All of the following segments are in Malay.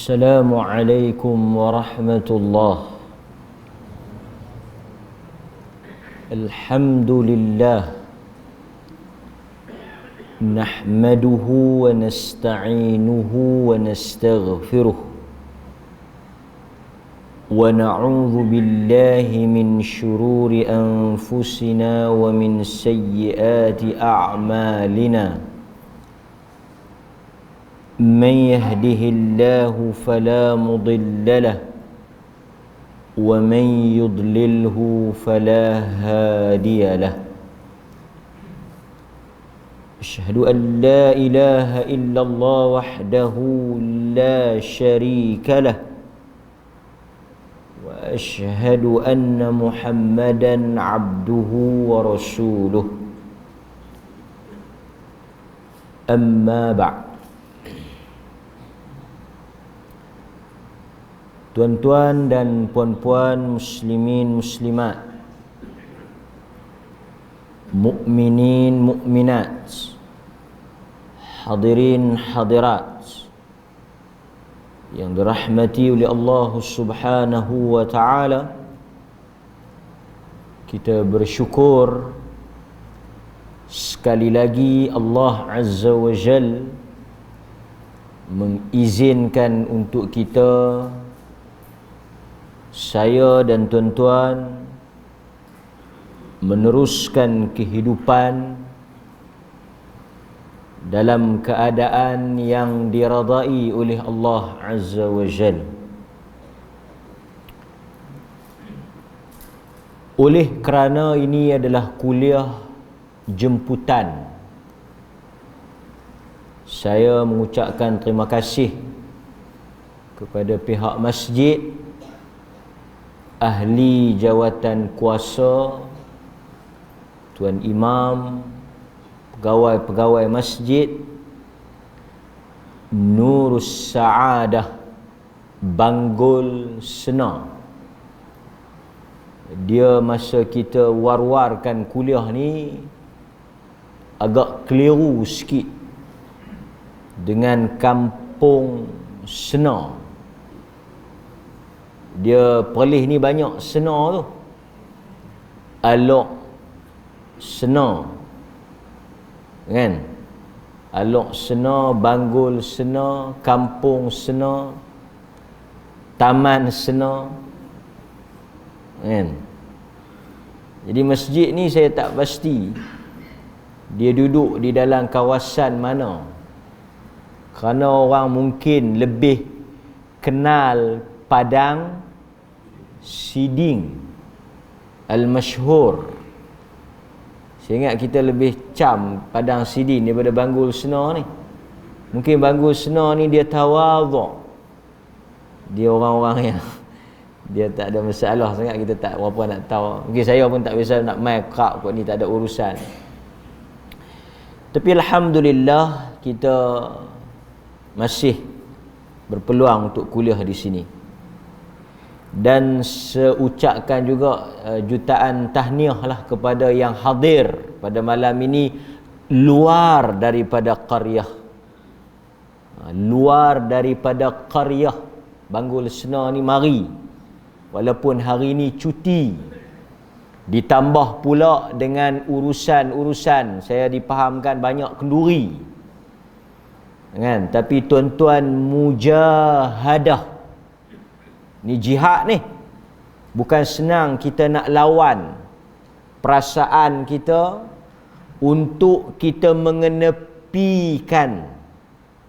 السلام عليكم ورحمة الله. الحمد لله نحمده ونستعينه ونستغفره ونعوذ بالله من شرور أنفسنا ومن سيئات أعمالنا. من يهده الله فلا مضل له ومن يضلله فلا هادي له. أشهد أن لا إله إلا الله وحده لا شريك له وأشهد أن محمدا عبده ورسوله. أما بعد. Tuan-tuan dan puan-puan muslimin muslimat, mukminin mukminat, hadirin hadirat yang dirahmati oleh Allah Subhanahu wa taala, kita bersyukur sekali lagi Allah Azza wa Jal mengizinkan untuk kita, saya dan tuan-tuan, meneruskan kehidupan dalam keadaan yang diradai oleh Allah Azza wa Jal. Oleh kerana ini adalah kuliah jemputan, saya mengucapkan terima kasih kepada pihak masjid, ahli jawatan kuasa, Tuan Imam, pegawai-pegawai masjid, Nurus Sa'adah Banggul Sena. Dia masa kita war-warkan kuliah ni agak keliru sikit dengan Kampung Sena. Dia Perlis ni banyak Sena tu, Alok Sena, kan? Alok Sena, Banggul Sena, Kampung Sena, Taman Sena, kan? Jadi masjid ni saya tak pasti dia duduk di dalam kawasan mana, kerana orang mungkin lebih kenal Padang Siding Al-Masyhur. Saya ingat kita lebih cam Padang Siding daripada Banggul Sena ni. Mungkin Banggul Sena ni dia tawaduk, dia orang-orang yang dia tak ada masalah sangat, kita tak berapa nak tahu. Mungkin saya pun tak biasa nak main kerap kot ni, tak ada urusan. Tapi Alhamdulillah kita masih berpeluang untuk kuliah di sini. Dan seucapkan juga jutaan tahniah lah kepada yang hadir pada malam ini luar daripada qaryah, luar daripada qaryah Banggul Sena ni mari, walaupun hari ni cuti, ditambah pula dengan urusan-urusan, saya dipahamkan banyak kenduri, kan? Tapi tuan-tuan mujahadah ni, jihad ni bukan senang kita nak lawan perasaan kita untuk kita mengenepikan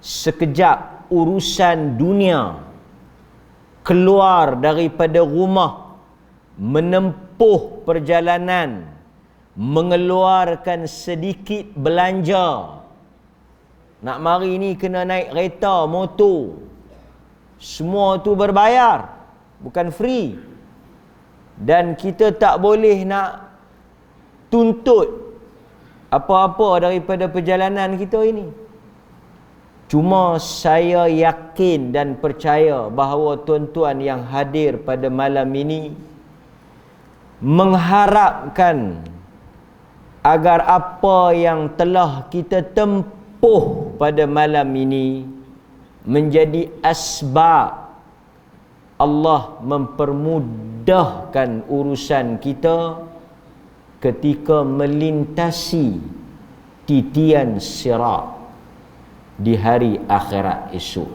sekejap urusan dunia, keluar daripada rumah, menempuh perjalanan, mengeluarkan sedikit belanja. Nak mari ni kena naik kereta, motor, semua tu berbayar, bukan free. Dan kita tak boleh nak tuntut apa-apa daripada perjalanan kita ini. Cuma saya yakin dan percaya bahawa tuan-tuan yang hadir pada malam ini mengharapkan agar apa yang telah kita tempuh pada malam ini menjadi asbab Allah mempermudahkan urusan kita ketika melintasi titian sirat di hari akhirat esok.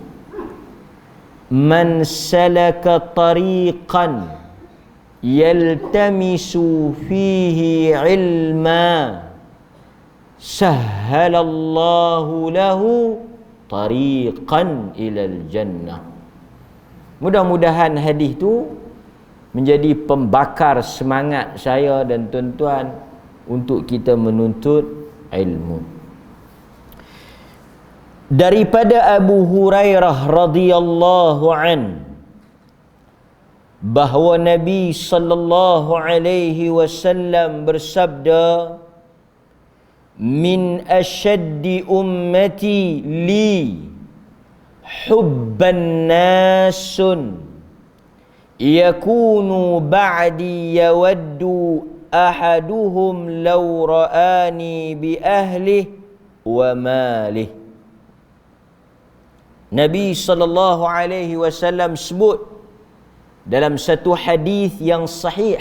Man salaka tariqan yaltamisu fihi ilma sahhalallahu lahu tariqan ilal jannah. Mudah-mudahan hadis tu menjadi pembakar semangat saya dan tuan-tuan untuk kita menuntut ilmu. Daripada Abu Hurairah radhiyallahu an, bahawa Nabi sallallahu alaihi wasallam bersabda, min ashaddi ummati li hubban nasun yakunu ba'di yawaddu ahaduhum law ra'ani bi ahlihi wa malih. Nabi sallallahu alaihi wasallam sebut dalam satu hadis yang sahih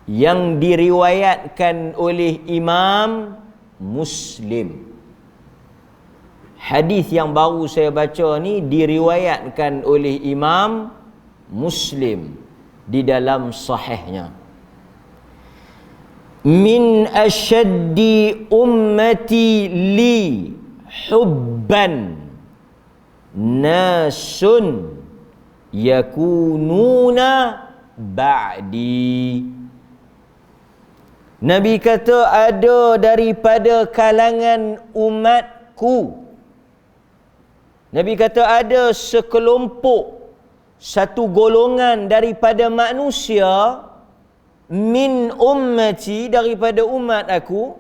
yang diriwayatkan oleh Imam Muslim. Hadis yang baru saya baca ni diriwayatkan oleh Imam Muslim di dalam sahihnya. Min ashaddi ummati li hubban nasun yakununa ba'di. Nabi kata ada daripada kalangan umatku. Nabi kata ada sekelompok, satu golongan daripada manusia, min ummati, daripada umat aku,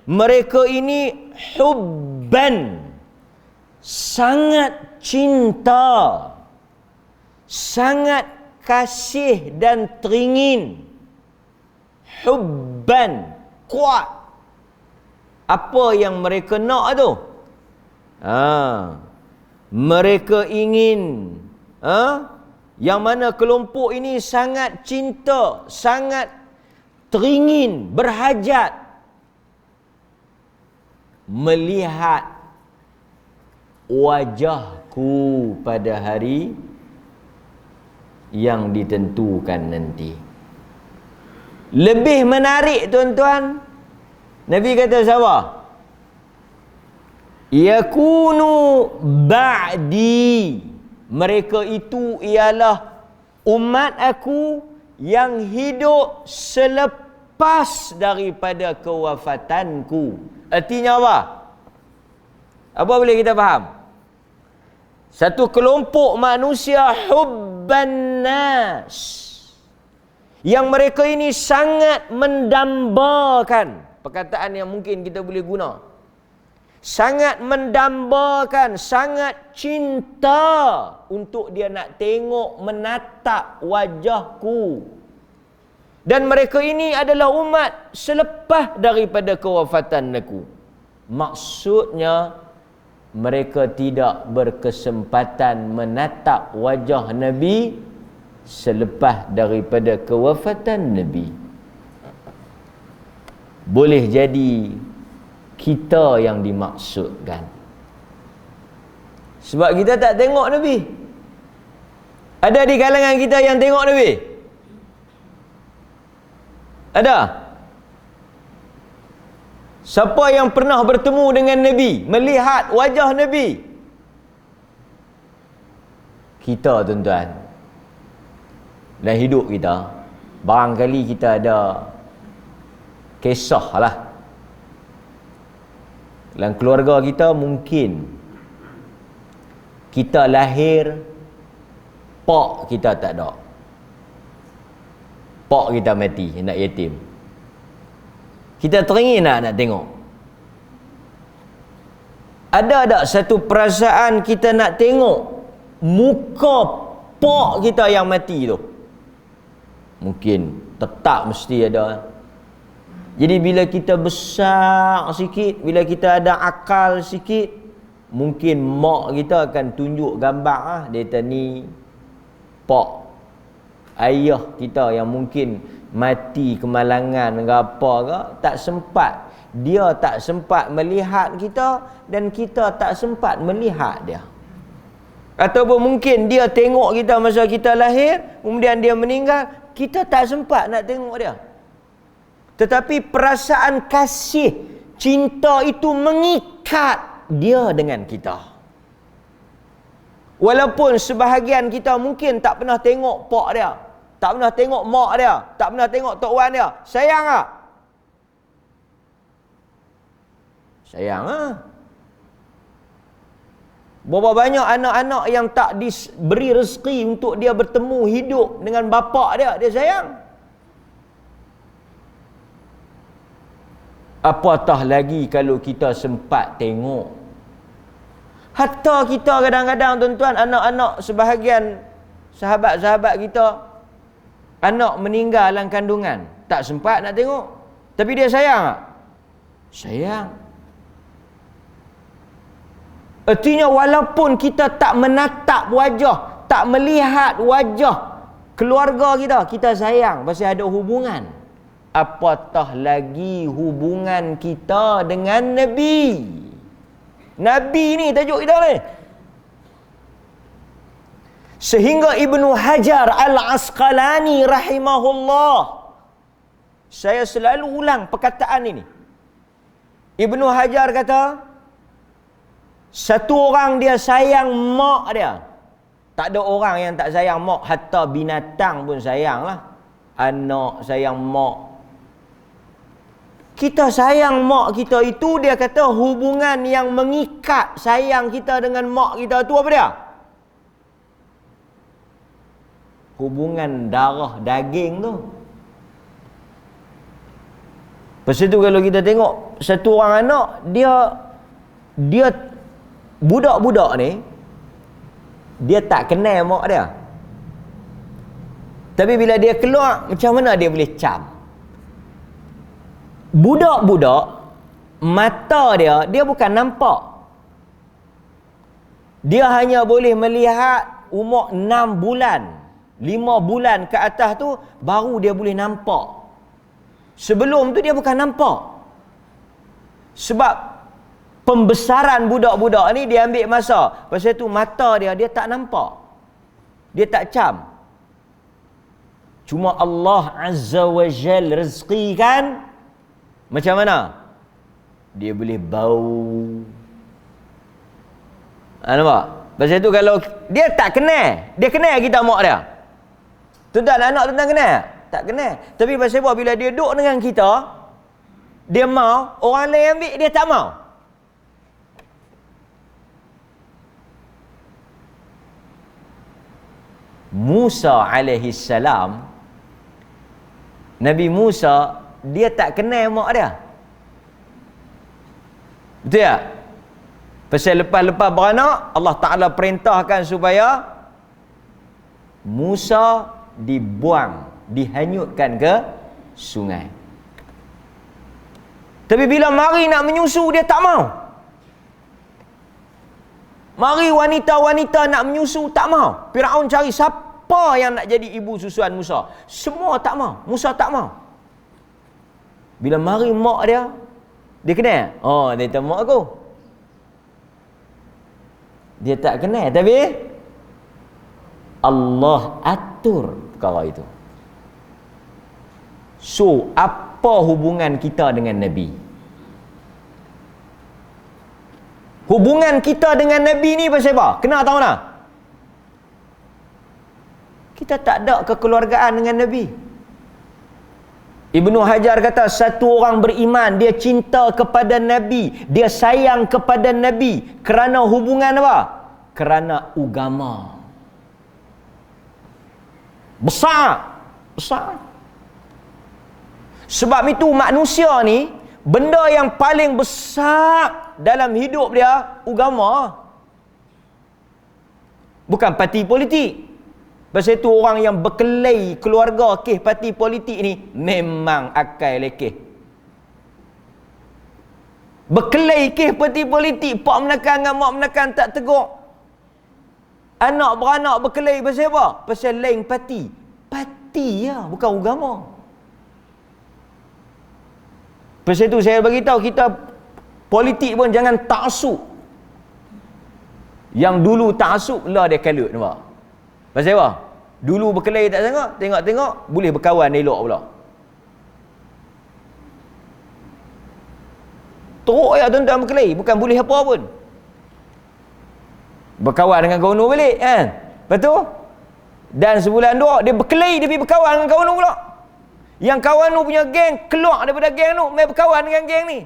mereka ini hubban, sangat cinta, sangat kasih dan teringin. Hubban, kuat. Apa yang mereka nak tu? Mereka ingin, yang mana kelompok ini sangat cinta, sangat teringin, berhajat melihat wajahku pada hari yang ditentukan nanti. Lebih menarik tuan-tuan, Nabi kata siapa? Yakunu ba'di, mereka itu ialah umat aku yang hidup selepas daripada kewafatanku. Artinya apa? Apa boleh kita faham? Satu kelompok manusia hubban nas, yang mereka ini sangat mendambakan, perkataan yang mungkin kita boleh guna, sangat mendambakan, sangat cinta untuk dia nak tengok, menatap wajahku. Dan mereka ini adalah umat selepas daripada kewafatan aku. Maksudnya mereka tidak berkesempatan menatap wajah Nabi selepas daripada kewafatan Nabi. Boleh jadi kita yang dimaksudkan, sebab kita tak tengok Nabi. Ada di kalangan kita yang tengok Nabi? Ada? Siapa yang pernah bertemu dengan Nabi, melihat wajah Nabi? Kita tuan-tuan. Dan hidup kita, barangkali kita ada kisah lah. Dalam keluarga kita mungkin kita lahir, pak kita tak ada, pak kita mati, nak yatim. Kita teringin nak tengok. Ada tak satu perasaan kita nak tengok muka pak kita yang mati tu? Mungkin, tetap mesti ada. Jadi bila kita besar sikit, bila kita ada akal sikit, mungkin mak kita akan tunjuk gambar dia kata ni pak ayah kita yang mungkin mati kemalangan ke apa ke, tak sempat, dia tak sempat melihat kita dan kita tak sempat melihat dia. Ataupun mungkin dia tengok kita masa kita lahir, kemudian dia meninggal, kita tak sempat nak tengok dia. Tetapi perasaan kasih, cinta itu mengikat dia dengan kita. Walaupun sebahagian kita mungkin tak pernah tengok pak dia, tak pernah tengok mak dia, tak pernah tengok tok wan dia, sayang tak? Sayang lah. Berapa banyak anak-anak yang tak diberi rezeki untuk dia bertemu hidup dengan bapa dia, dia sayang. Apatah lagi kalau kita sempat tengok. Hatta kita kadang-kadang tuan-tuan, anak-anak sebahagian sahabat-sahabat kita, anak meninggal dalam kandungan, tak sempat nak tengok. Tapi dia sayang tak? Sayang. Artinya walaupun kita tak menatap wajah, tak melihat wajah keluarga kita, kita sayang pasal ada hubungan. Apatah lagi hubungan kita dengan Nabi. Nabi ni tajuk kita ni. Sehingga Ibnu Hajar Al-Asqalani rahimahullah, saya selalu ulang perkataan ini. Ibnu Hajar kata, satu orang dia sayang mak dia. Tak ada orang yang tak sayang mak. Hatta binatang pun sayang lah. Anak sayang mak. Kita sayang mak kita itu, dia kata hubungan yang mengikat sayang kita dengan mak kita tu apa dia? Hubungan darah daging tu. Lepas tu kalau kita tengok satu orang anak, dia budak-budak ni, dia tak kenal mak dia. Tapi bila dia keluar, macam mana dia boleh cam? Budak-budak, mata dia bukan nampak. Dia hanya boleh melihat umur 6 bulan. 5 bulan ke atas tu, baru dia boleh nampak. Sebelum tu dia bukan nampak. Sebab pembesaran budak-budak ni dia ambil masa. Pasal tu mata dia tak nampak. Dia tak cam. Cuma Allah Azza wa Jal rezekikan macam mana? Dia boleh bau. Nampak? Pasal tu kalau dia tak kenal, dia kenal kita mak dia. Tuan-tuan, anak tuan-tuan kenal? Tak kenal. Tapi pasal apa? Bila dia duduk dengan kita, dia mau, orang lain ambil, dia tak mau. Musa alaihi salam, Nabi Musa, dia tak kenal mak dia. Betul tak? Pasal lepas-lepas beranak, Allah Ta'ala perintahkan supaya Musa dibuang, dihanyutkan ke sungai. Tapi bila mari nak menyusu, dia tak mau. Mari wanita-wanita nak menyusu, tak mau. Firaun cari siapa yang nak jadi ibu susuan Musa. Semua tak mau. Musa tak mau. Bila mari mak dia kenal. Oh, dia kata mak aku. Dia tak kenal, tapi Allah atur perkara itu. So, apa hubungan kita dengan Nabi? Hubungan kita dengan Nabi ni pasal apa? Kena tahu tak? Kita tak ada kekeluargaan dengan Nabi. Ibnu Hajar kata, satu orang beriman, dia cinta kepada Nabi, dia sayang kepada Nabi kerana hubungan apa? Kerana agama. Besar. Sebab itu manusia ni, benda yang paling besar dalam hidup dia, agama. Bukan parti politik. Pasal itu orang yang berkelahi keluarga kes parti politik ni memang akal lekeh. Berkelahi kes parti politik, pak menekan dengan mak menekan tak tegur. Anak beranak berkelahi pasal apa? Pasal lain parti. Parti ya, bukan agama. Pasal itu saya bagi tahu kita politik pun jangan taksub. Yang dulu taksub lah dia kalut nampak. Pasal apa? Dulu berkelahi tak sangat, tengok-tengok boleh berkawan elok pula. Teruk ya tuan-tuan berkelahi, bukan boleh apa pun. Berkawan dengan kawan balik kan. Betul? Dan sebulan dua dia berkelahi, dia pergi berkawan dengan kawan pula. Yang kawan tu punya geng keluar daripada geng tu, mai berkawan dengan geng ni.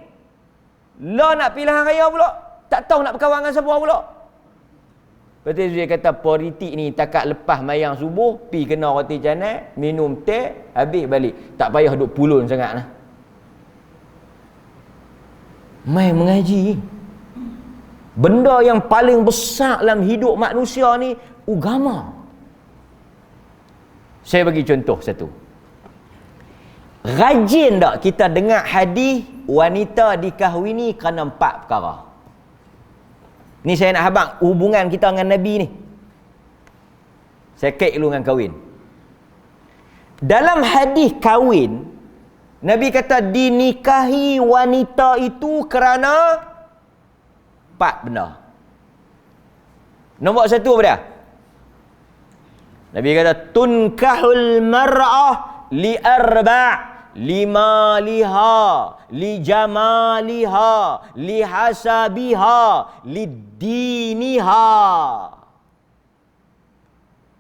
Lah nak pilihan raya pula, tak tahu nak berkawan dengan siapa pula. Betul dia kata politik ni takat lepas mayang subuh, pi kena roti canai, minum teh, habis balik. Tak payah duk pulun sangatlah. Mai mengaji. Benda yang paling besar dalam hidup manusia ni agama. Saya bagi contoh satu. Rajin tak kita dengar hadis wanita dikahwini kerana 4 perkara. Ni saya nak habang hubungan kita dengan Nabi ni. Saya kait dulu dengan kahwin. Dalam hadis kahwin, Nabi kata dinikahi wanita itu kerana 4 benda. Nombor 1 apa dia? Nabi kata tunkahul mar'ah li arba' limaliha, lijamaliha, lihasabiha, lidiniha.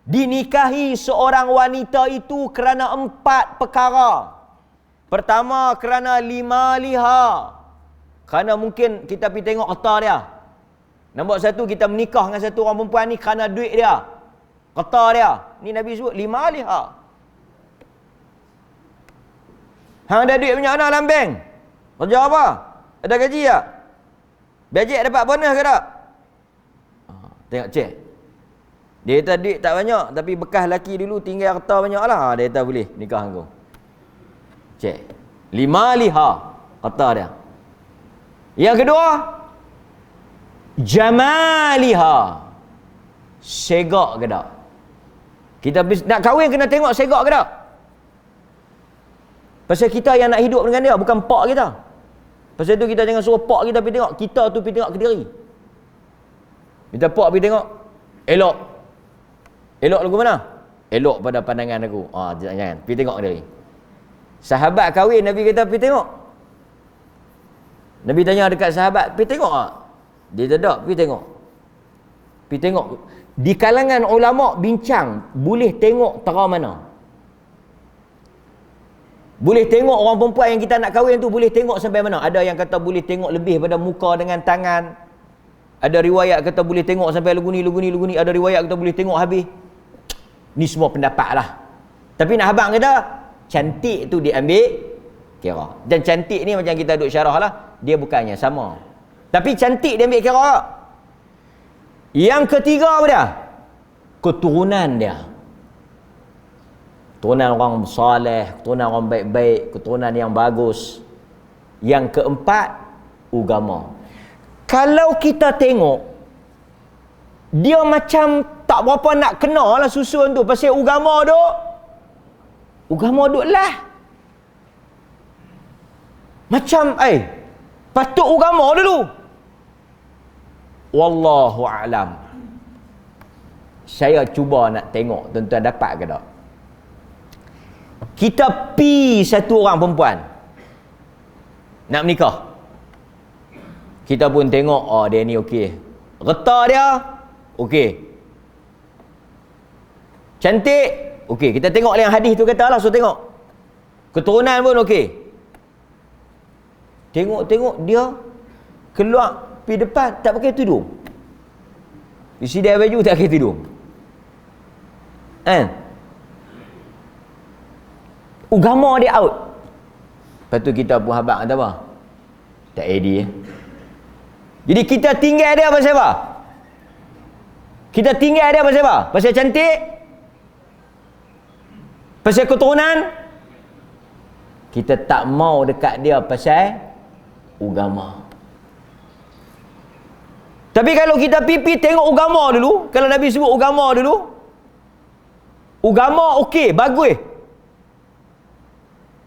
Dinikahi seorang wanita itu kerana 4 perkara. Pertama, kerana limaliha. Kerana mungkin kita pergi tengok harta dia. Nombor 1, kita menikah dengan satu orang perempuan ni kerana duit dia, harta dia. Ni Nabi sebut limaliha. Hang ada duit banyak mana dalam bank? Kerja apa? Ada gaji tak? Bajet dapat bonus ke tak? Tengok cek. Dia kata duit tak banyak, tapi bekas laki dulu tinggal harta banyak lah. Dia kata boleh nikah dengan kau. Cek. 5 liha harta dia. Yang kedua, jamaliha. Segak ke tak? Kita nak kahwin kena tengok segak ke tak? Pasal kita yang nak hidup dengan dia, bukan pak kita. Pasal tu kita jangan suruh pak kita pergi tengok. Kita tu pergi tengok ke diri. Minta pak pergi tengok. Elok. Elok lagu mana? Elok pada pandangan aku. Jangan. Pergi tengok ke diri. Sahabat kahwin, Nabi kata pergi tengok. Nabi tanya dekat sahabat, pergi tengok tak? Dia tak, pergi tengok. Pergi tengok. Di kalangan ulama' bincang, boleh tengok tera mana? Boleh tengok orang perempuan yang kita nak kahwin tu boleh tengok sampai mana? Ada yang kata boleh tengok lebih pada muka dengan tangan. Ada riwayat kata boleh tengok sampai lugu ni. Ada riwayat kata boleh tengok habis. Ni semua pendapat lah. Tapi nak habang kata, cantik tu diambil kira. Dan cantik ni macam kita duk syarah lah, dia bukannya sama. Tapi cantik diambil kira. Yang ketiga apa dia? Keturunan dia. Keturunan orang saleh, keturunan orang baik-baik, keturunan yang bagus. Yang keempat, agama. Kalau kita tengok, dia macam tak berapa nak kena lah susun tu. Pasal agama duk lah. Macam, patut agama dulu. Wallahu a'lam. Saya cuba nak tengok, tuan-tuan dapat ke tak? Kita pi satu orang perempuan nak menikah. Kita pun tengok, dia ni okey. Reta dia okey. Cantik okey. Kita tengok yang hadis tu kata lah, so tengok. Keturunan pun okey. Tengok dia keluar pi depan tak pakai tudung. Isi dia baju tak pakai tudung. Agama dia out. Lepas tu kita pun habaq kata apa? Tak edit. Jadi kita tinggal dia pasal apa? Kita tinggal dia pasal apa? Pasal cantik? Pasal keturunan? Kita tak mau dekat dia pasal agama. Tapi kalau kita pipi tengok agama dulu, kalau Nabi sebut agama dulu, agama okey, bagus.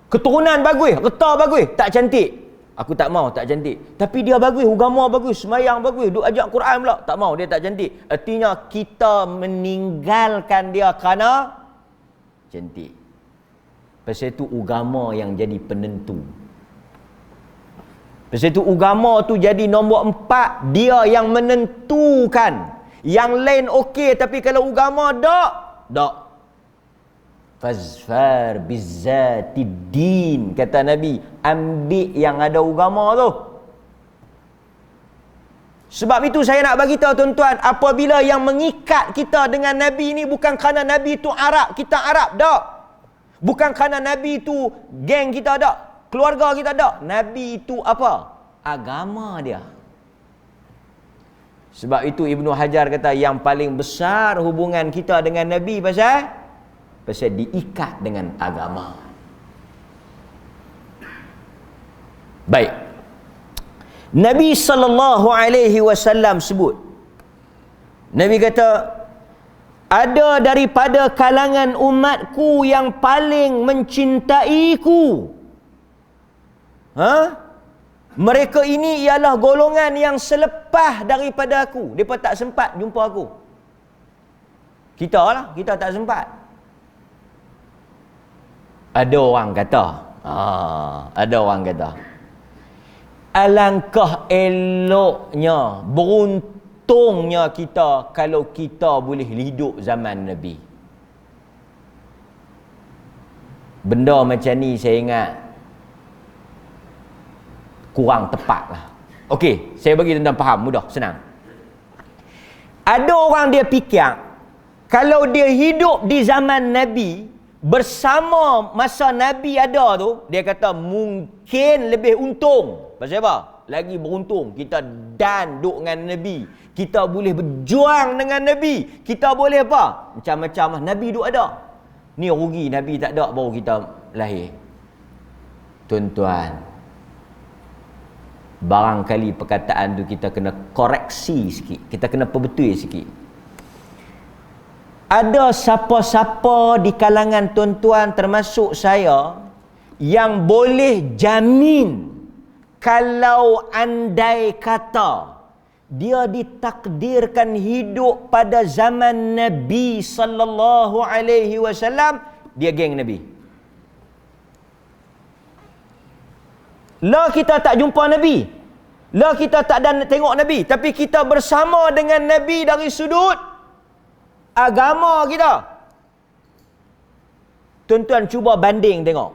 Keturunan bagus, reta bagus, tak cantik. Aku tak mau tak cantik. Tapi dia bagus, agama bagus, semayang bagus, duk ajak Quran pula. Tak mau, dia tak cantik. Artinya kita meninggalkan dia kerana cantik. Pasal itu agama yang jadi penentu. Pasal itu agama tu jadi nombor 4. Dia yang menentukan. Yang lain okey, tapi kalau agama tak. Fazfar bizzatiddin, kata Nabi, ambil yang ada agama tu. Sebab itu saya nak bagi tahu tuan-tuan, apabila yang mengikat kita dengan Nabi ni bukan kerana Nabi tu Arab, kita Arab tak. Bukan kerana Nabi tu geng kita tak, keluarga kita tak. Nabi itu apa? Agama dia. Sebab itu Ibnu Hajar kata yang paling besar hubungan kita dengan Nabi pasal diikat dengan agama. Baik. Nabi sallallahu alaihi wasallam sebut. Nabi kata, ada daripada kalangan umatku yang paling mencintaiku. Mereka ini ialah golongan yang selepas daripada aku. Mereka tak sempat jumpa aku. Kita lah, kita tak sempat. Ada orang kata, alangkah eloknya, beruntungnya kita kalau kita boleh hidup zaman Nabi. Benda macam ni saya ingat kurang tepat lah. Okey, saya bagi tuan-tuan faham, mudah, senang. Ada orang dia fikir, kalau dia hidup di zaman Nabi, bersama masa Nabi ada tu, dia kata mungkin lebih untung. Pasal apa? Lagi beruntung. Kita dan duduk dengan Nabi. Kita boleh berjuang dengan Nabi. Kita boleh apa? Macam-macam lah. Nabi duduk ada. Ni rugi Nabi tak ada, baru kita lahir. Tuan-tuan, barangkali perkataan tu kita kena koreksi sikit. Kita kena perbetul sikit. Ada siapa-siapa di kalangan tuan-tuan termasuk saya yang boleh jamin kalau andai kata dia ditakdirkan hidup pada zaman Nabi sallallahu alaihi wasallam, dia geng Nabi. Lah kita tak jumpa Nabi. Lah kita tak dan tengok Nabi, tapi kita bersama dengan Nabi dari sudut agama kita. Tuan-tuan cuba banding tengok.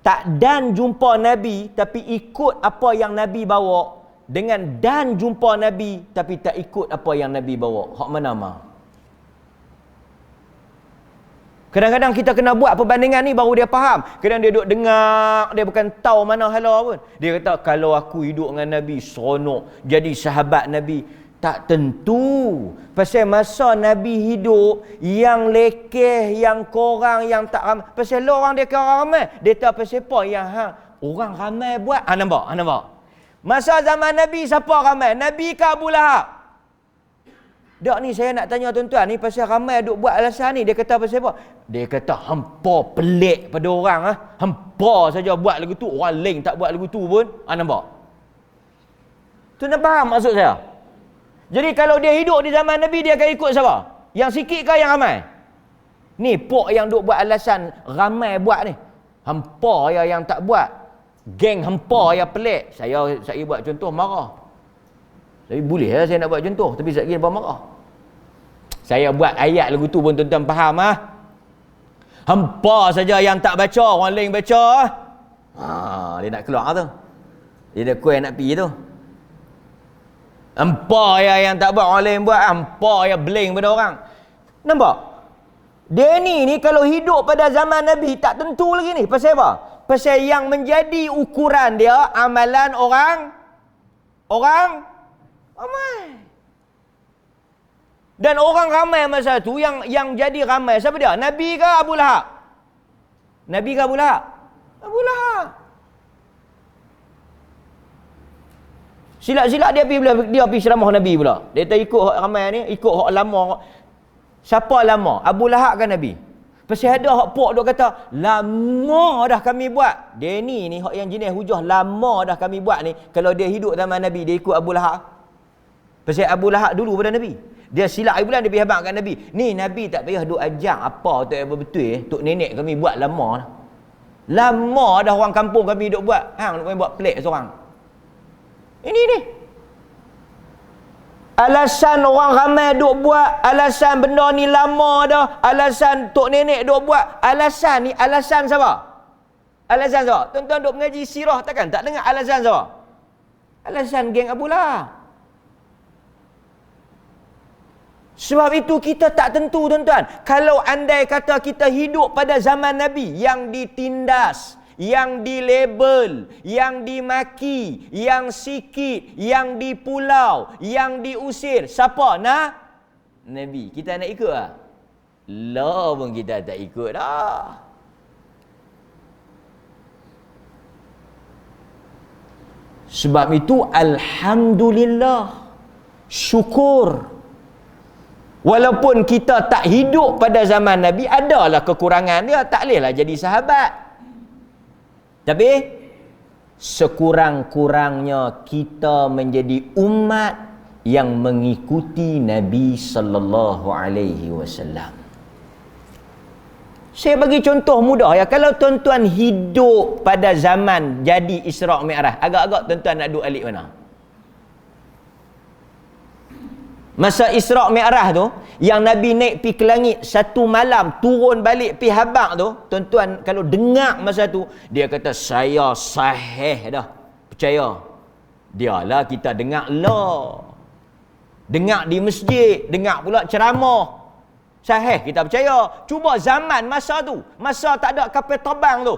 Tak dan jumpa Nabi tapi ikut apa yang Nabi bawa, dengan dan jumpa Nabi tapi tak ikut apa yang Nabi bawa. Hak mana mah? Kadang-kadang kita kena buat perbandingan ni baru dia faham. Kadang dia duduk dengar, dia bukan tahu mana hala pun. Dia kata kalau aku hidup dengan Nabi seronok, jadi sahabat Nabi. Tak tentu. Pasal masa Nabi hidup, yang lekeh, yang korang, yang tak ramai. Pasal orang dia ke orang ramai. Dia tak pasal apa yang orang ramai buat. Nampak? Masa zaman Nabi, siapa ramai? Nabi ke Abu Lahab? Dak ni saya nak tanya tuan-tuan ni pasal ramai duk buat alasan ni. Dia kata pasal apa? Dia kata hampa pelik pada orang. Hampa saja buat lagu tu. Orang lain tak buat lagu tu pun. Nampak? Tuan-tuan faham maksud saya? Jadi kalau dia hidup di zaman Nabi, dia akan ikut siapa? Yang sikit ke yang ramai? Ni pok yang duk buat alasan ramai buat ni. Hampa yang tak buat. Geng hampa yang pelik. Saya buat contoh marah. Tapi boleh lah saya nak buat contoh. Tapi sekejap lagi nampak marah. Saya buat ayat lagu tu pun tuan-tuan faham Hampa saja yang tak baca, orang lain baca dia nak keluar tu. Dia ada kuih nak pergi tu. Hampa yang tak buat, orang lain buat. Hampa yang bling pada orang. Nampak? Dia ni kalau hidup pada zaman Nabi tak tentu lagi ni. Pasal apa? Pasal yang menjadi ukuran dia amalan orang ramai. Dan orang ramai masa tu yang jadi ramai siapa dia? Nabi ke Abu Lahab? Nabi ke Abu Lahab? Abu Lahab. Silap-silap dia pergi ceramah Nabi pula. Dia tak ikut hak ramai ni, ikut hak lama. Siapa lama? Abu Lahab kan Nabi. Pasal ada hak pok duk kata, lama dah kami buat. Dia ni hak yang jenis hujah, lama dah kami buat ni. Kalau dia hidup zaman Nabi, dia ikut Abu Lahab. Pasal Abu Lahab dulu pada Nabi. Dia silap bulan dia pergi habaq kat Nabi. Ni Nabi tak payah duk ajak apa tu yang betul tok nenek kami buat lama dah. Lama dah orang kampung kami duk buat. Hang nak buat pelik seorang. Ini ni. Alasan orang ramai duk buat, alasan benda ni lama dah, alasan tok nenek duk buat, alasan ni alasan siapa? Alasan siapa? Tuan-tuan duk mengaji sirah takkan tak dengar alasan siapa? Alasan geng Abu Lahab. Sebab itu kita tak tentu tuan-tuan. Kalau andai kata kita hidup pada zaman Nabi yang ditindas, yang dilabel, yang dimaki, yang sikit, yang dipulau, yang diusir. Siapa? Nabi. Kita nak ikut tak? Lah pun kita tak ikut dah. Sebab itu alhamdulillah, syukur. Walaupun kita tak hidup pada zaman Nabi, adalah kekurangan dia, tak bolehlah jadi sahabat. Tapi sekurang-kurangnya kita menjadi umat yang mengikuti Nabi sallallahu alaihi wasallam. Saya bagi contoh mudah ya. Kalau tuan-tuan hidup pada zaman jadi Isra' Mi'raj, agak-agak tuan-tuan nak duduk alik mana? Masa Isra' Mi'raj tu, yang Nabi naik pi ke langit satu malam, turun balik pi habaq tu, tuan-tuan kalau dengar masa tu, dia kata saya sahih dah. Percaya. Dialah kita dengar lah. Dengar di masjid, dengar pula ceramah. Sahih kita percaya. Cuba zaman masa tu, masa tak ada kapal terbang tu.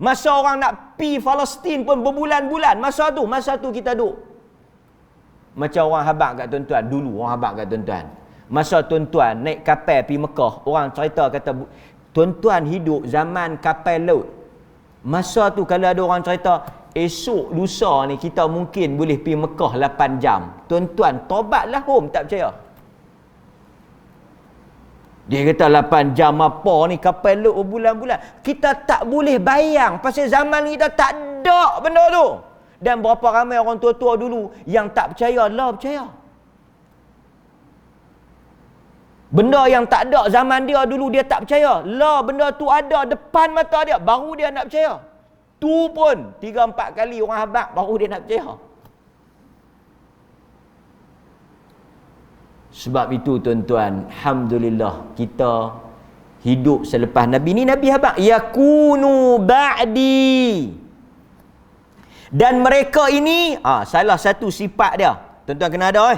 Masa orang nak pi Palestin pun berbulan-bulan, masa tu kita duduk. Macam orang habaq kat tuan-tuan. Dulu orang habaq kat tuan-tuan. Masa tuan-tuan naik kapal pergi Mekah, orang cerita kata, tuan-tuan hidup zaman kapal laut. Masa tu kalau ada orang cerita, esok lusa ni kita mungkin boleh pergi Mekah 8 jam. Tuan-tuan, tobatlah home, tak percaya. Dia kata 8 jam apa ni, kapal laut berbulan-bulan. Kita tak boleh bayang. Pasal zaman kita tak ada benda tu. Dan berapa ramai orang tua-tua dulu yang tak percaya, lah percaya. Benda yang tak ada zaman dia dulu dia tak percaya. Lah benda tu ada depan mata dia, baru dia nak percaya. Tu pun 3-4 kali orang habaq baru dia nak percaya. Sebab itu tuan-tuan, alhamdulillah kita hidup selepas Nabi ni. Nabi habaq yakunu ba'di. Dan mereka ini, salah satu sifat dia, tuan-tuan kena ada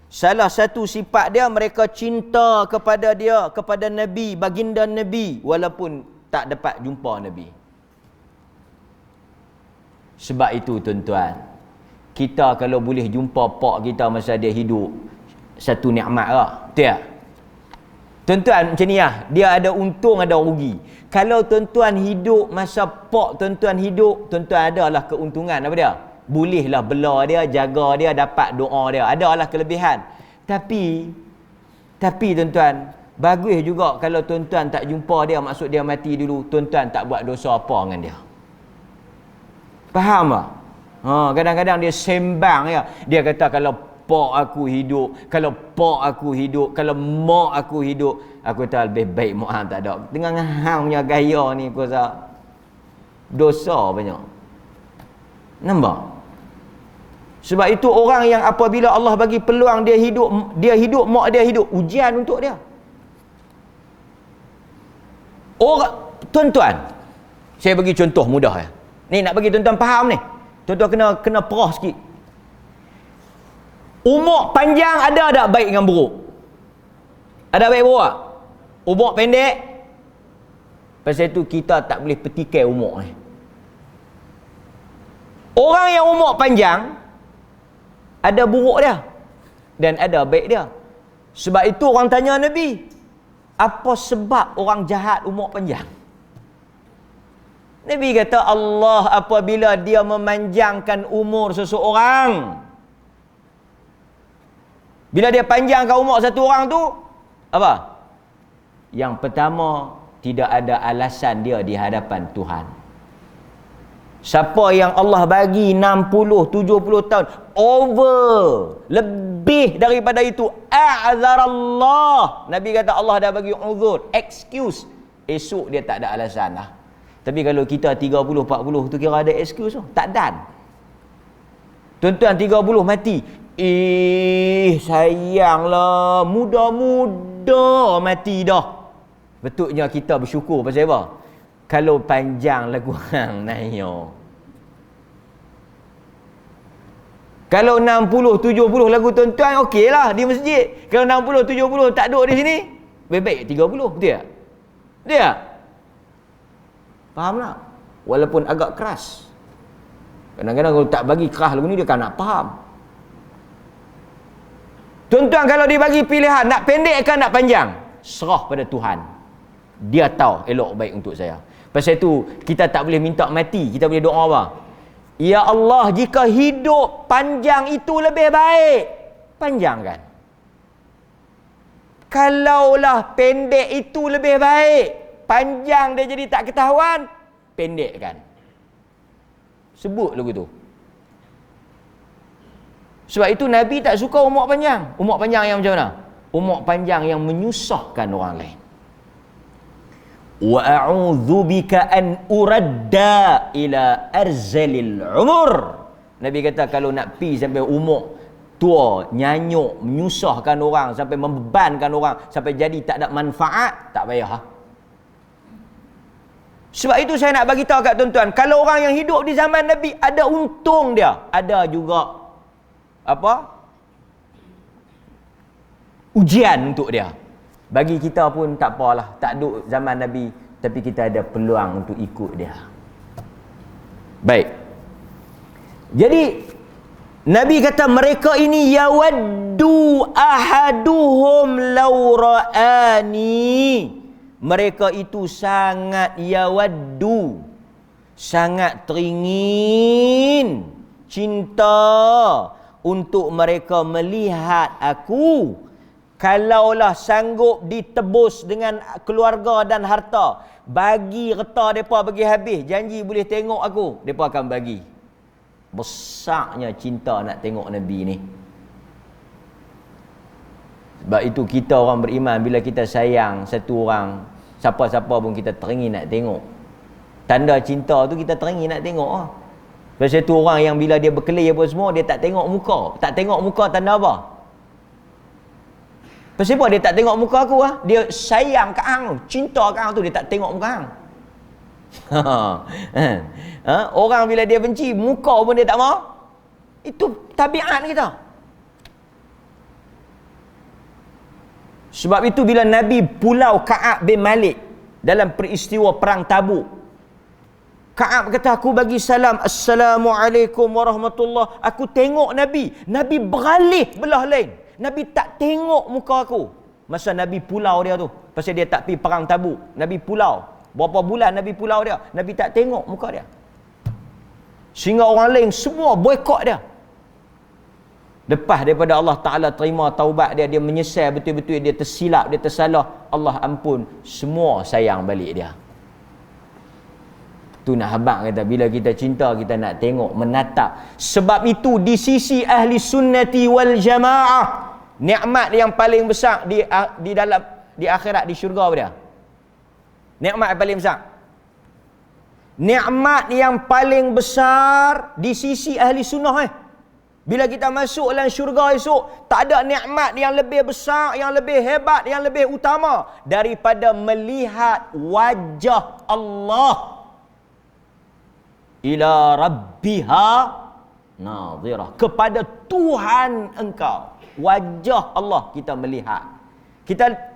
salah satu sifat dia, mereka cinta kepada dia, kepada Nabi, baginda Nabi, walaupun tak dapat jumpa Nabi. Sebab itu tuan-tuan, kita kalau boleh jumpa pak kita masa dia hidup, satu nikmat lah. Betul tak? Tuan-tuan macam ni lah, dia ada untung ada rugi. Kalau tuan-tuan hidup masa pak tuan-tuan hidup, tuan-tuan adalah keuntungan apa dia? Bolehlah bela dia, jaga dia, dapat doa dia, adalah kelebihan. Tapi tuan-tuan, bagus juga kalau tuan-tuan tak jumpa dia, maksud dia mati dulu, tuan-tuan tak buat dosa apa dengan dia. Faham tak? Kadang-kadang dia sembang ya. Dia kata kalau pak aku hidup, kalau pak aku hidup, kalau mak aku hidup, aku tak lebih baik mak hang tak ada. Dengan hang punya gaya ni aku rasa dosa banyak. Nampak? Sebab itu orang yang apabila Allah bagi peluang dia hidup, mak dia hidup, ujian untuk dia. Orang, tuan-tuan, saya bagi contoh mudah ya. Ni nak bagi tuan-tuan faham ni. Tuan-tuan kena perah sikit. Umur panjang ada tak baik dengan buruk? Ada baik buruk tak? Umur pendek, pasal itu kita tak boleh petikai umur ni. Orang yang umur panjang ada buruk dia dan ada baik dia. Sebab itu orang tanya Nabi, apa sebab orang jahat umur panjang? Nabi kata Allah apabila dia memanjangkan umur seseorang, bila dia panjangkan umur satu orang tu, apa? Yang pertama, tidak ada alasan dia di hadapan Tuhan. Siapa yang Allah bagi 60, 70 tahun, over, lebih daripada itu, a'zarallah. Nabi kata Allah dah bagi uzur, excuse. Esok dia tak ada alasan lah. Tapi kalau kita 30, 40 tu kira ada excuse tu. Tak dan. Tuan-tuan 30 mati. Sayanglah, muda-muda mati dah. Betulnya kita bersyukur pasal apa? Kalau panjang lah kurang naya. Kalau 60, 70 lagu tuan-tuan okey lah di masjid. Kalau 60, 70 tak duduk di sini, baik-baik 30, betul tak? Betul tak? Faham tak? Walaupun agak keras. Kadang-kadang kalau tak bagi keras lagu ni, dia kan nak faham. Tuan-tuan kalau dibagi pilihan, nak pendek ke nak panjang? Serah pada Tuhan. Dia tahu elok baik untuk saya. Pasal itu, kita tak boleh minta mati. Kita boleh doa apa? Ya Allah, jika hidup panjang itu lebih baik, panjangkan. Kalaulah pendek itu lebih baik, panjang dia jadi tak ketahuan, pendekkan. Sebut lagu tu. Sebab itu Nabi tak suka umur panjang. Umur panjang yang macam mana? Umur panjang yang menyusahkan orang lain. Wa a'udzu bika an uradda ila arzalil umur. Nabi kata kalau nak pi sampai umur tua, nyanyuk, menyusahkan orang, sampai membebankan orang, sampai jadi tak ada manfaat, tak payah. Sebab itu saya nak bagi tahu kat tuan-tuan, kalau orang yang hidup di zaman Nabi ada untung dia, ada juga apa? Ujian untuk dia. Bagi kita pun tak apalah, tak duduk zaman Nabi, tapi kita ada peluang untuk ikut dia. Baik. Jadi Nabi kata mereka ini yawaddu ahaduhum law ra'ani. Mereka itu sangat yawaddu, sangat teringin, cinta untuk mereka melihat aku. Kalaulah sanggup ditebus dengan keluarga dan harta, bagi harta mereka bagi habis, janji boleh tengok aku, mereka akan bagi. Besarnya cinta nak tengok Nabi ni. Sebab itu kita orang beriman, bila kita sayang satu orang, siapa-siapa pun kita teringin nak tengok. Tanda cinta tu kita teringin nak tengok lah. Sebab tu orang yang bila dia berkelih apa semua, dia tak tengok muka. Tak tengok muka tanda apa? Pasal apa dia tak tengok muka aku ah? Dia sayang kat hang, cinta kat hang tu, dia tak tengok muka hang. Orang bila dia benci, muka pun dia tak mau. Itu tabiat kita. Sebab itu bila Nabi pulau Ka'ab bin Malik dalam peristiwa perang Tabuk, Ka'ab kata aku bagi salam, Assalamualaikum warahmatullahi. Aku tengok Nabi, Nabi beralih belah lain. Nabi tak tengok muka aku masa Nabi pulau dia tu. Pasal dia tak pergi perang Tabuk, Nabi pulau. Berapa bulan Nabi pulau dia, Nabi tak tengok muka dia. Sehingga orang lain semua boikot dia. Lepas daripada Allah Ta'ala terima taubat dia, dia menyesal betul-betul, dia tersilap, dia tersalah, Allah ampun, semua sayang balik dia. Tu nak habaq kata, bila kita cinta, kita nak tengok, menatap. Sebab itu di sisi ahli sunnati wal jamaah, nikmat yang paling besar di akhirat, di syurga apa dia? Nikmat yang paling besar. Nikmat yang paling besar di sisi ahli sunnah bila kita masuk dalam syurga esok, tak ada nikmat yang lebih besar, yang lebih hebat, yang lebih utama daripada melihat wajah Allah. Ila rabbiha nadhirah, kepada Tuhan engkau. Wajah Allah kita melihat.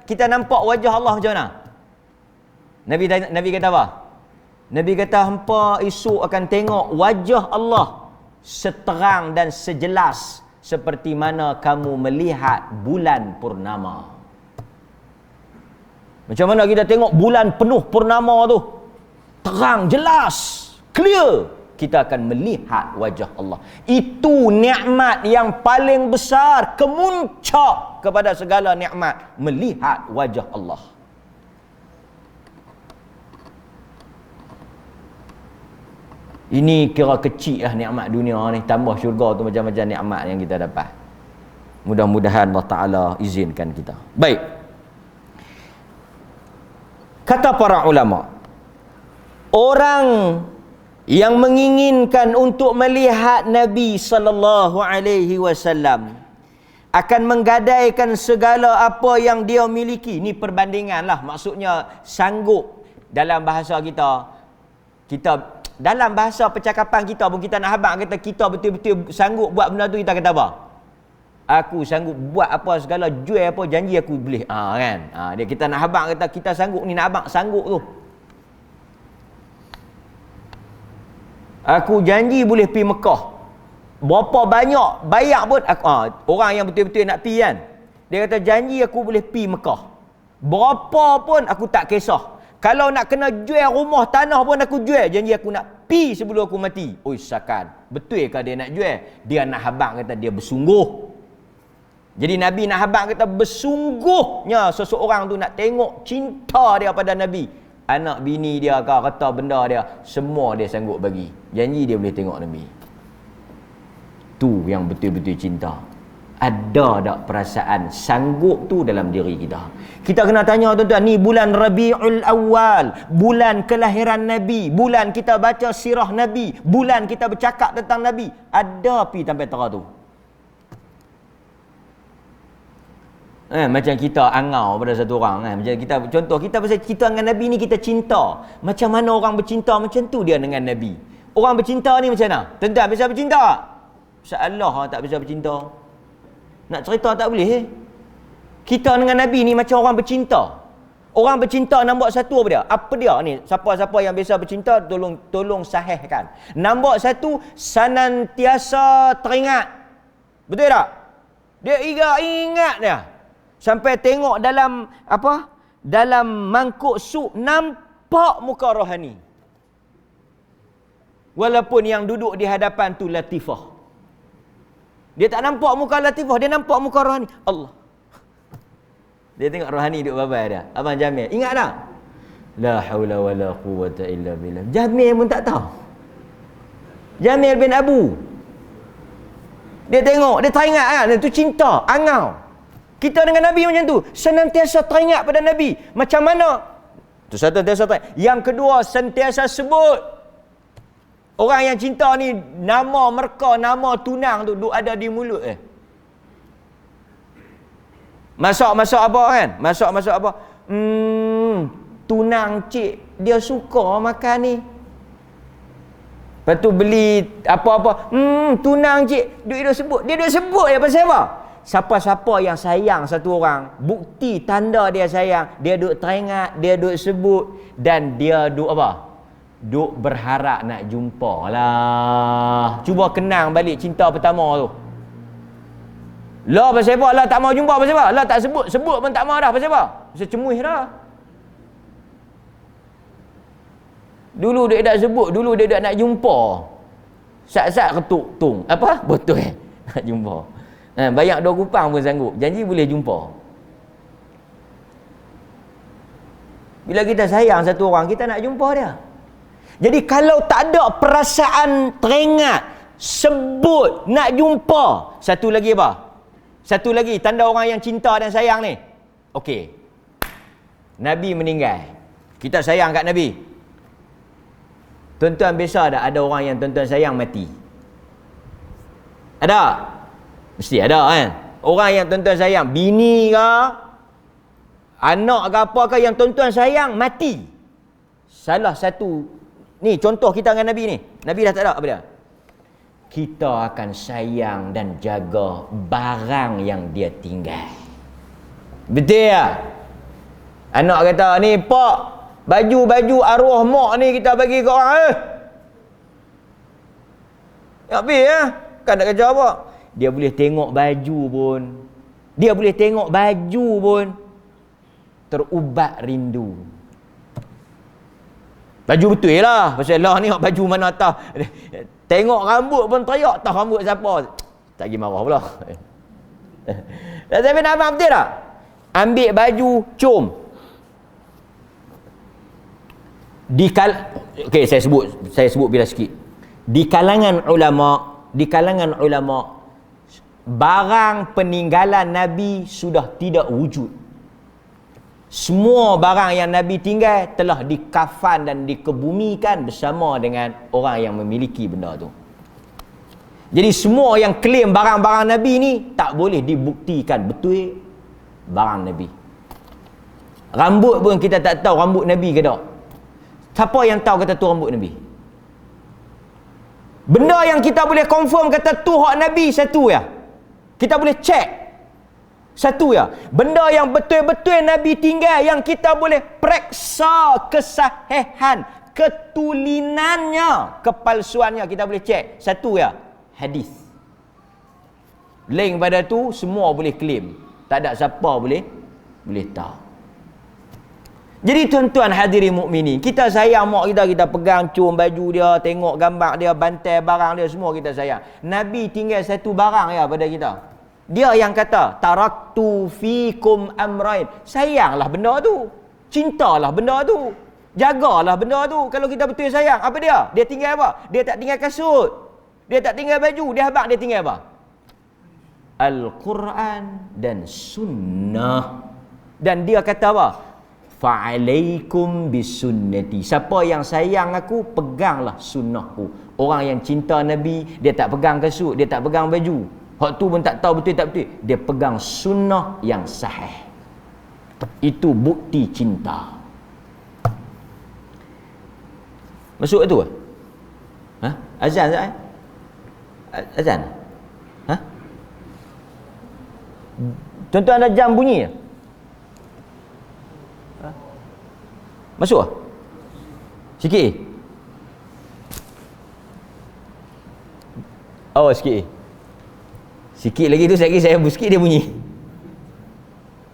Kita nampak wajah Allah macam mana? Nabi kata apa? Nabi kata hampa esok akan tengok wajah Allah seterang dan sejelas seperti mana kamu melihat bulan purnama. Macam mana kita tengok bulan penuh purnama tu? terang, jelas, clear, kita akan melihat wajah Allah. Itu nikmat yang paling besar, kemuncak kepada segala nikmat, melihat wajah Allah. Ini kira kecil lah nikmat dunia ni, tambah syurga tu macam-macam nikmat yang kita dapat. Mudah-mudahan Allah Ta'ala izinkan kita. Baik. Kata para ulama, orang yang menginginkan untuk melihat Nabi sallallahu alaihi wasallam akan menggadaikan segala apa yang dia miliki. Ni perbandingan lah. Maksudnya sanggup dalam bahasa kita dalam bahasa percakapan kita pun, kita nak habaq kata kita betul-betul sanggup buat benda tu, kita kata apa? Aku sanggup buat apa segala, jual apa, janji aku boleh. Kan? Dia kita nak habaq kata kita sanggup ni, nak habaq sanggup tu. Aku janji boleh pergi Mekah. Berapa banyak bayar pun orang yang betul-betul nak pergi kan. Dia kata janji aku boleh pergi Mekah. Berapa pun aku tak kisah. Kalau nak kena jual rumah tanah pun aku jual. Janji aku nak pi sebelum aku mati. Oi sakan. Betul ke dia nak jual? Dia nak habaq kata dia bersungguh. Jadi Nabi nak habaq kata bersungguhnya seseorang tu nak tengok cinta dia pada Nabi. Anak bini dia ke, kata benda dia, semua dia sanggup bagi. Janji dia boleh tengok Nabi. Tu yang betul-betul cinta. Ada tak perasaan sanggup tu dalam diri kita? Kita kena tanya tuan-tuan, ni bulan Rabiul Awal, bulan kelahiran Nabi, bulan kita baca sirah Nabi, bulan kita bercakap tentang Nabi. Ada pi sampai tera tu? Macam kita angau pada satu orang kan. Macam kita, contoh kita pasal kita dengan Nabi ni kita cinta. Macam mana orang bercinta, macam tu dia dengan Nabi. Orang bercinta ni macam mana? Tuan-tuan bisa bercinta? Insya-Allah tak bisa bercinta. Nak cerita tak boleh. Kita dengan Nabi ni macam orang bercinta. Orang bercinta nombor satu apa dia? Apa dia ni? Siapa-siapa yang biasa bercinta tolong sahihkan. Nombor satu, senantiasa teringat. Betul tak? Dia ingat dia. Sampai tengok dalam apa? Dalam mangkuk sup nampak muka rohani. Walaupun yang duduk di hadapan tu latifah. Dia tak nampak muka latifah, dia nampak muka rohani. Allah. Dia tengok rohani duduk babai dia. Abang Jamil, ingat tak? La haula wala quwwata illa billah. Jamil pun tak tahu. Jamil bin Abu. Dia tengok, dia teringat kan, itu cinta, angau. Kita dengan Nabi macam tu, senantiasa teringat pada Nabi. Macam mana? Itu satu, sentiasa teringat. Yang kedua, sentiasa sebut. Orang yang cinta ni, nama mereka, nama tunang tu duk ada di mulut Masak apa kan? Masak apa? Tunang cik, dia suka makan ni. Lepas tu beli apa-apa. Tunang cik, dia sebut ya pasal apa? Siapa-siapa yang sayang satu orang, bukti tanda dia sayang, dia duk teringat, dia duk sebut, dan dia duk apa? Duk berharap nak jumpa lah. Cuba kenang balik cinta pertama tu. Lah pasal apa? Lah tak mau jumpa pasal apa? Lah tak sebut pun tak mau dah pasal apa? Pasal cemuih dah. Dulu dia tak sebut, dulu dia tak nak jumpa. Sat-sat ketuk tung. Apa? Betul nak jumpa. Banyak 2 kupang pun sanggup. Janji boleh jumpa. Bila kita sayang satu orang, kita nak jumpa dia. Jadi kalau tak ada perasaan teringat, sebut, nak jumpa. Satu lagi apa? Satu lagi tanda orang yang cinta dan sayang ni. Okey. Nabi meninggal. Kita sayang kat Nabi. Tuan-tuan biasa tak ada orang yang tuan-tuan sayang mati? Ada? Mesti ada kan? Orang yang tuan-tuan sayang, bini ke, anak ke apa ke yang tuan-tuan sayang mati. Salah satu ni contoh kita dengan Nabi ni. Nabi dah tak ada apa dia? Kita akan sayang dan jaga barang yang dia tinggal. Betul tak? Anak kata, ni pak, baju arwah mak ni kita bagi ke orang. Ya habis ya? Kan nak kerja apa? Dia boleh tengok baju pun. Dia boleh tengok baju pun. Terubat rindu. Baju betul lah. Pasal lah ni baju mana atas. Tengok rambut pun teriak, tak rambut siapa. Tak pergi marah pula. Tapi nak faham betul tak? Ambil baju, com. Okey, saya sebut bila sikit. Di kalangan ulama, barang peninggalan Nabi sudah tidak wujud. Semua barang yang Nabi tinggal telah dikafan dan dikebumikan bersama dengan orang yang memiliki benda tu. Jadi semua yang klaim barang-barang Nabi ni tak boleh dibuktikan betul barang Nabi. Rambut pun kita tak tahu rambut Nabi ke tak. Siapa yang tahu kata tu rambut Nabi? Benda yang kita boleh confirm kata tu hak Nabi satu ya. Kita boleh check. Satu ya. Benda yang betul-betul Nabi tinggal, yang kita boleh periksa kesahihan, ketulinannya, kepalsuannya, kita boleh cek. Satu ya, hadis. Lain pada tu semua boleh claim. Tak ada siapa boleh tahu. Jadi tuan-tuan hadirin mukminin, kita sayang mak kita pegang cum baju dia, tengok gambar dia, bantai barang dia, semua kita sayang. Nabi tinggal satu barang ya pada kita. Dia yang kata, taraktu fikum amrain. Sayanglah benda tu. Cintalah benda tu. Jagalah benda tu. Kalau kita betul sayang, apa dia? Dia tinggal apa? Dia tak tinggal kasut. Dia tak tinggal baju. Dia habaq dia tinggal apa? Al-Quran dan sunnah. Dan dia kata apa? Fa'alaikum bisunnati. Siapa yang sayang aku, peganglah sunnahku. Orang yang cinta Nabi, dia tak pegang kasut, dia tak pegang baju. Hak tu pun tak tahu betul tak betul. Dia pegang sunnah yang sahih. Itu bukti cinta. Masuk tu? Ha? Azan tak? Azan? Ha? Tuan-tuan ada jam bunyi? Ha? Masuk ah? Sikit. Oh, sikit. Sikit lagi tu saya sikit dia bunyi.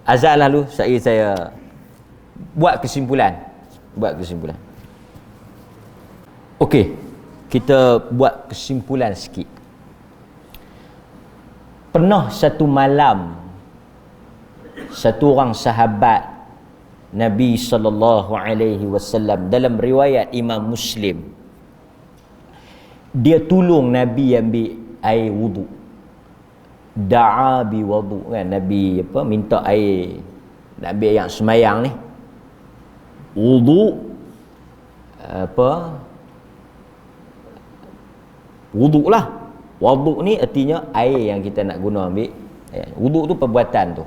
Azan lalu saya buat kesimpulan. Okey. Kita buat kesimpulan sikit. Pernah satu malam satu orang sahabat Nabi SAW dalam riwayat Imam Muslim, dia tolong Nabi ambil air wudu. Da'a bi wudu kan, Nabi minta air nak ambil yang semayang ni. Wudu wudu lah. Wudu ni artinya air yang kita nak guna ambil. Wudu tu perbuatan tu.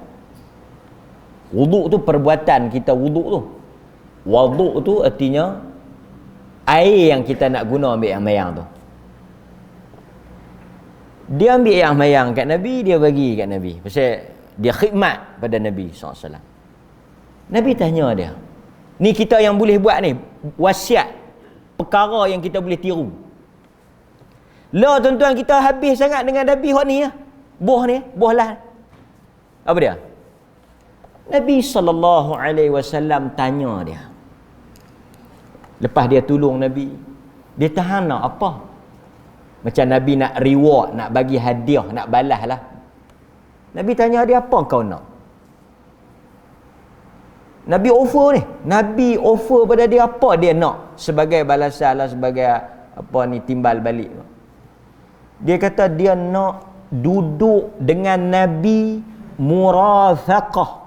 Wudu tu perbuatan kita wudu tu. Wudu tu artinya air yang kita nak guna ambil yang mayang tu. Dia ambil yang mayang kat Nabi, dia bagi kat Nabi. Pasal dia khidmat pada Nabi SAW. Nabi tanya dia, ni kita yang boleh buat ni, wasiat, perkara yang kita boleh tiru. Lah tuan-tuan, kita habis sangat dengan Nabi hak ni ya. Boh lah. Apa dia? Nabi SAW tanya dia. Lepas dia tolong Nabi, dia tahan nak apa? Macam Nabi nak reward, nak bagi hadiah, nak balas lah. Nabi tanya dia, apa kau nak? Nabi offer ni. Nabi offer pada dia apa dia nak sebagai balasan lah, sebagai apa ni, timbal balik. Dia kata dia nak duduk dengan Nabi murathaqah.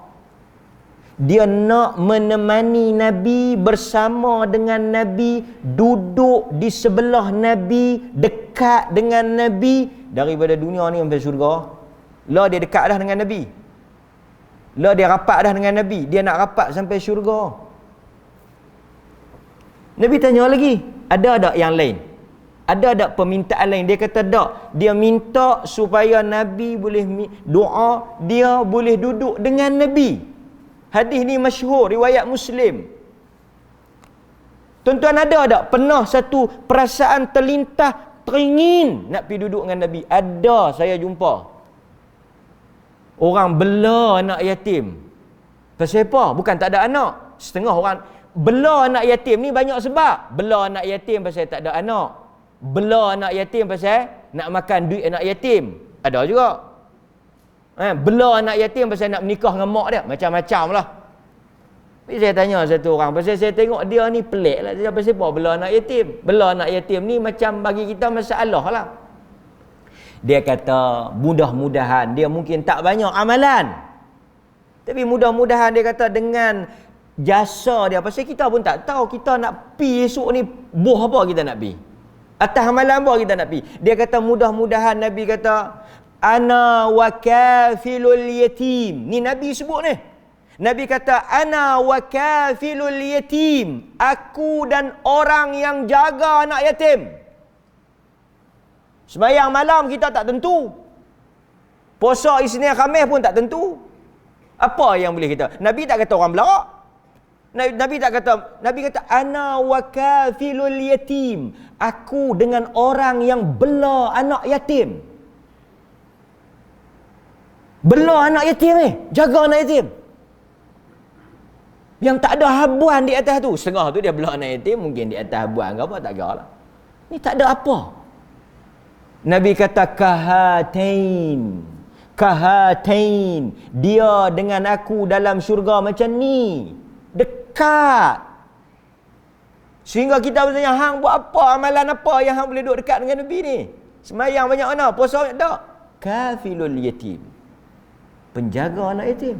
Dia nak menemani Nabi, bersama dengan Nabi, duduk di sebelah Nabi, dekat dengan Nabi, daripada dunia ni sampai syurga. Lah dia dekat dah dengan Nabi. Lah dia rapat dah dengan Nabi. Dia nak rapat sampai syurga. Nabi tanya lagi, ada tak yang lain? Ada tak permintaan lain? Dia kata tak. Dia minta supaya Nabi boleh doa, dia boleh duduk dengan Nabi. Hadis ni masyhur, riwayat Muslim. Tuan-tuan ada tak pernah satu perasaan terlintas, teringin nak pergi duduk dengan Nabi? Ada, saya jumpa. Orang bela anak yatim. Pasal apa? Bukan tak ada anak. Setengah orang bela anak yatim ni banyak sebab. Bela anak yatim pasal tak ada anak. Bela anak yatim pasal nak makan duit anak yatim. Ada juga. Bela anak yatim pasal nak menikah dengan mak dia. Macam-macam lah. Tapi saya tanya satu orang, pasal saya tengok dia ni pelik lah. Dia pasal apa bela anak yatim? Bela anak yatim ni macam bagi kita masalah lah. Dia kata mudah-mudahan dia mungkin tak banyak amalan. Tapi mudah-mudahan dia kata dengan jasa dia, pasal kita pun tak tahu kita nak pi esok ni buah apa kita nak pi. Atas amalan apa kita nak pi. Dia kata mudah-mudahan, Nabi kata ana wa kafilul yatim. Ni Nabi sebut ni. Nabi kata ana wa kafilul yatim. Aku dan orang yang jaga anak yatim. Sembahyang malam kita tak tentu. Puasa Isnin Khamis pun tak tentu. Apa yang boleh kita? Nabi tak kata orang belak. Nabi kata ana wa kafilul yatim. Aku dengan orang yang bela anak yatim. Bela anak yatim ni, jaga anak yatim. Yang tak ada habuan di atas tu. Setengah tu dia bela anak yatim, mungkin di atas habuan ke apa, tak kira lah. Ni tak ada apa. Nabi kata kahatain, dia dengan aku dalam syurga macam ni, dekat. Sehingga kita bertanya, hang buat apa, amalan apa yang hang boleh duduk dekat dengan Nabi ni? Sembahyang banyak mana, puasa banyak tak? Kafilul yatim, penjaga anak yatim.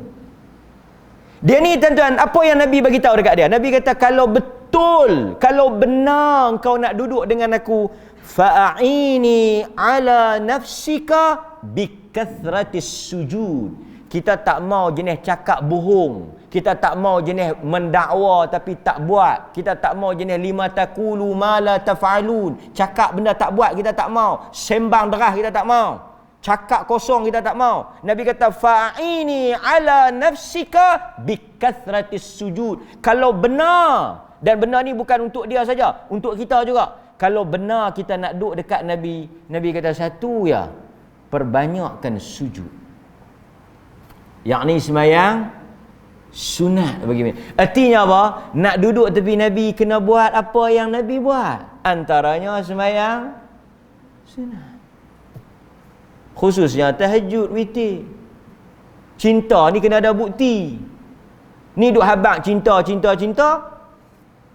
Dia ni tuan-tuan, apa yang Nabi bagi tahu dekat dia? Nabi kata kalau betul, kalau benar kau nak duduk dengan aku, fa'ini ala nafsika bikathratis sujud. Kita tak mau jenis cakap bohong. Kita tak mau jenis mendakwa tapi tak buat. Kita tak mau jenis lima taqulu ma la taf'alun. Cakap benda tak buat kita tak mau. Sembang derah kita tak mau. Cakap kosong kita tak mau. Nabi kata fa'ini ala nafsika bikathratis sujud. Kalau benar, dan benar ni bukan untuk dia saja, untuk kita juga. Kalau benar kita nak duduk dekat Nabi, Nabi kata satu ya, perbanyakkan sujud. Yakni sembahyang sunat bagi ni. Artinya apa? Nak duduk tepi Nabi kena buat apa yang Nabi buat. Antaranya sembahyang sunat. Khususnya tahajud, witir. Cinta ni kena ada bukti. Ni duk habaq cinta.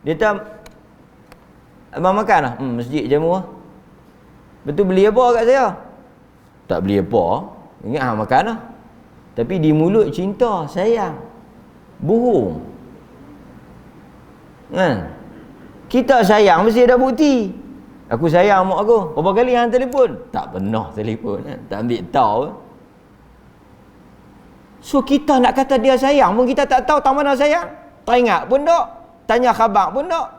Dia tak abang makan lah. Masjid jamu lah. Betul beli apa kat saya? Tak beli apa. Ingat makan lah. Tapi di mulut cinta, sayang. Bohong. Kan? Kita sayang mesti ada bukti. Aku sayang mak aku. Berapa kali hang telefon? Tak pernah telefon. Kan? Tak ambil tahu. So kita nak kata dia sayang pun kita tak tahu tak mana sayang. Tak ingat pun tak. Tanya khabar pun tak.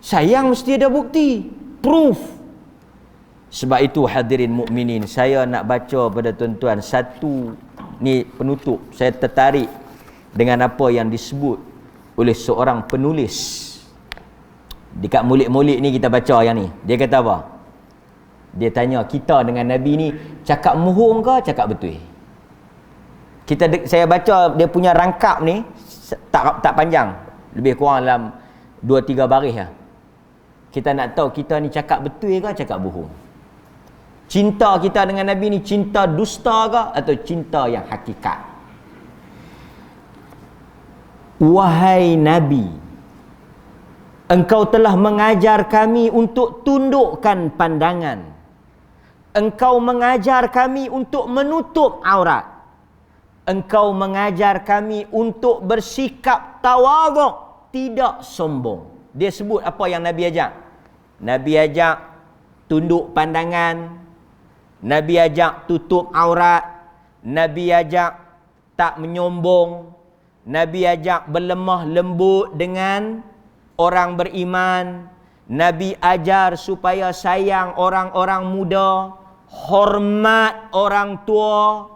Sayang mesti ada bukti. Proof. Sebab itu hadirin mukminin, saya nak baca pada tuan-tuan satu ni penutup. Saya tertarik dengan apa yang disebut oleh seorang penulis. Dekat Maulid-Maulid ni kita baca yang ni. Dia kata apa? Dia tanya kita dengan Nabi ni cakap mohong ke cakap betul? Saya baca dia punya rangkap ni tak panjang. Lebih kurang dalam 2-3 baris lah. Kita nak tahu kita ni cakap betul ke cakap bohong. Cinta kita dengan Nabi ni cinta dusta ke atau cinta yang hakikat? Wahai Nabi, engkau telah mengajar kami untuk tundukkan pandangan. Engkau mengajar kami untuk menutup aurat. Engkau mengajar kami untuk bersikap tawaduk, tidak sombong. Dia sebut apa yang Nabi ajak. Nabi ajak tunduk pandangan. Nabi ajak tutup aurat. Nabi ajak tak menyombong. Nabi ajak berlemah lembut dengan orang beriman. Nabi ajar supaya sayang orang-orang muda, hormat orang tua,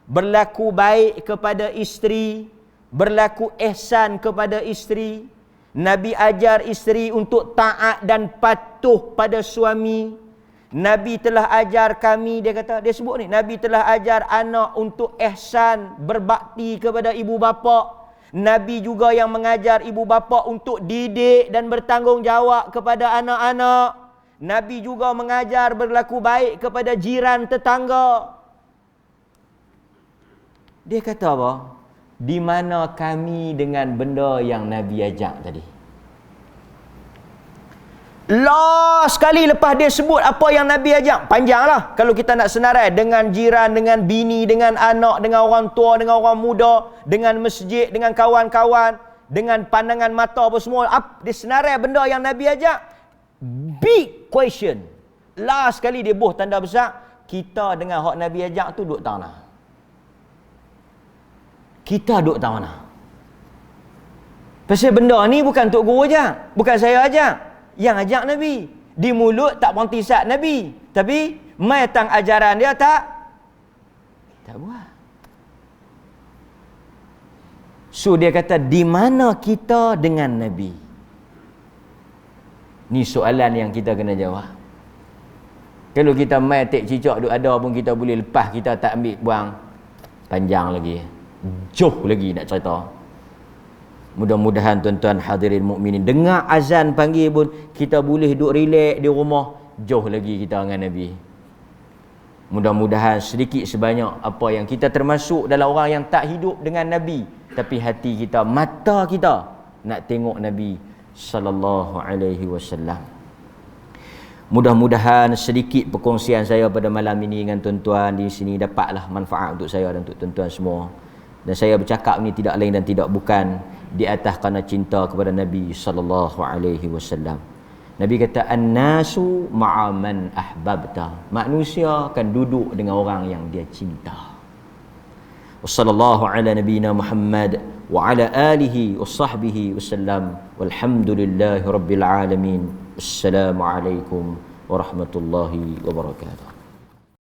berlaku baik kepada isteri, berlaku ihsan kepada isteri. Nabi ajar isteri untuk taat dan patuh pada suami. Nabi telah ajar kami, dia kata, dia sebut ni, Nabi telah ajar anak untuk ihsan, berbakti kepada ibu bapa. Nabi juga yang mengajar ibu bapa untuk didik dan bertanggungjawab kepada anak-anak. Nabi juga mengajar berlaku baik kepada jiran tetangga. Dia kata apa? Di mana kami dengan benda yang Nabi ajak tadi? Last sekali lepas dia sebut apa yang Nabi ajak, panjanglah kalau kita nak senarai dengan jiran, dengan bini, dengan anak, dengan orang tua, dengan orang muda, dengan masjid, dengan kawan-kawan, dengan pandangan mata apa semua. Dia senarai benda yang Nabi ajak. Big question. Last sekali dia buh tanda besar, kita dengan hak Nabi ajak tu duduk tahu mana? Kita duduk tahu mana? Pasal benda ni bukan Tok Guru ajak, bukan saya ajak. Yang ajak Nabi. Di mulut tak berhenti sat Nabi, tapi mai tang ajaran dia tak buat. So dia kata, di mana kita dengan Nabi? Ni soalan yang kita kena jawab. Kalau kita mai tek cicak duk ada pun kita boleh lepas, kita tak ambil buang. Panjang lagi, jauh lagi nak cerita. Mudah-mudahan tuan-tuan hadirin mukminin dengar azan panggil pun kita boleh duduk relax di rumah. Jauh lagi kita dengan Nabi. Mudah-mudahan sedikit sebanyak apa yang kita termasuk dalam orang yang tak hidup dengan Nabi, tapi hati kita, mata kita nak tengok Nabi sallallahu alaihi wasallam. Mudah-mudahan sedikit perkongsian saya pada malam ini dengan tuan-tuan di sini dapatlah manfaat untuk saya dan untuk tuan-tuan semua. Dan saya bercakap ni tidak lain dan tidak bukan di atas kerana cinta kepada Nabi sallallahu alaihi wasallam. Nabi kata, an-nasu ma'a man ahbabta. Manusia akan duduk dengan orang yang dia cinta. Wassallallahu ala nabiyyina Muhammad wa ala alihi wa sahbihi wasallam. Walhamdulillahi rabbil alamin. Assalamualaikum warahmatullahi wabarakatuh.